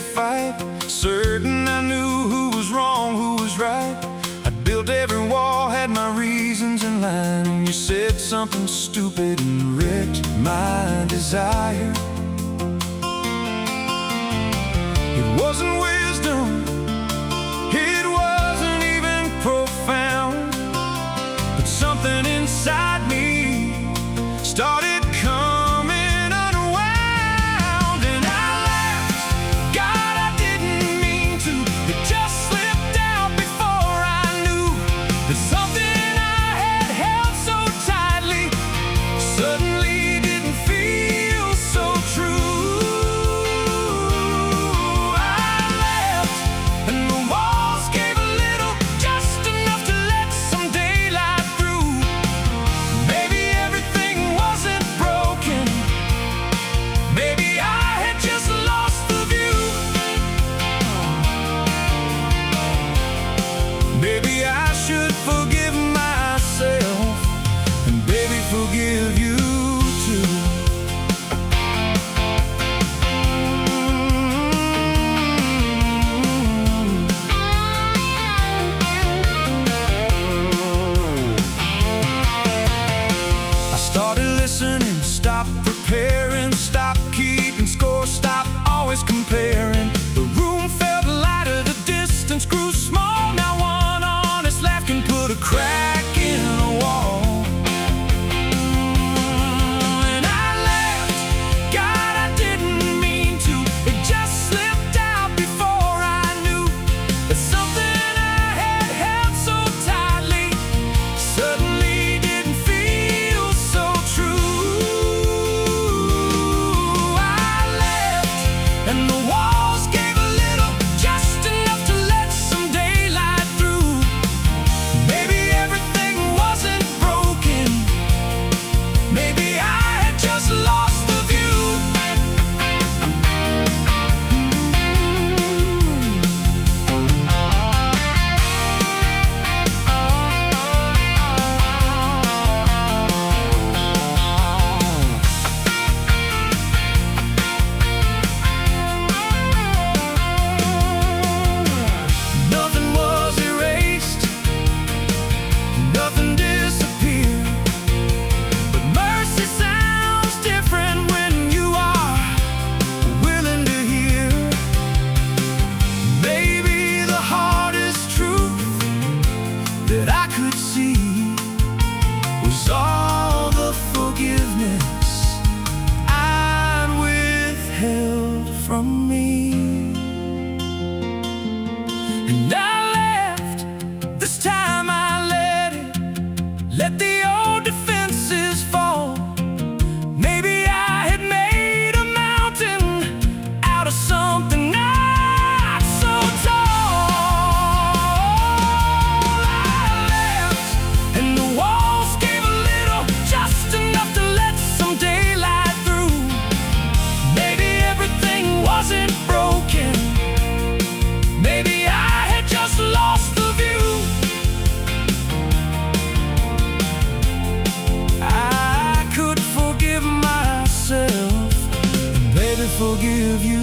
fight, certain I knew who was wrong, who was right. I'd built every wall, had my reasons in line, and you said something stupid and wrecked my desire. It wasn't wisdom, it wasn't even profound, but something inside me started coming unwound. And I laughed, God, I didn't mean to. It just slipped out before I knew that something I had held so tightly suddenly didn't feel so true. I laughed, and the walls gave a little, just enough to let some daylight through. Maybe everything wasn't broken, maybe I had just lost the view. Maybe I should forgive myself, and baby, forgive you too. I started listening, stopped preparing, stopped keeping score, stopped always comparing. The room felt lighter, the distance grew small. Now one honest laugh can put a crack in a wall. And I laughed, God, I didn't mean to. It just slipped out before I knew that something I had held so tightly suddenly didn't feel so true. I laughed, and the walls gave a little, just enough to let some daylight through. Maybe everything wasn't broken, maybe I had just lost the view. Nothing was erased, nothing disappeared, but mercy sounds different when you are willing to hear. Maybe the hardest truth that I could see was all the forgiveness I'd withheld from me. And I laughed, this time I let the old defenses fall. Maybe I had made a mountain out of something not so tall. I laughed, and the walls gave a little, just enough to let some daylight through. Maybe everything wasn't broken, maybe I had just lost the view. I could forgive myself, and baby, forgive you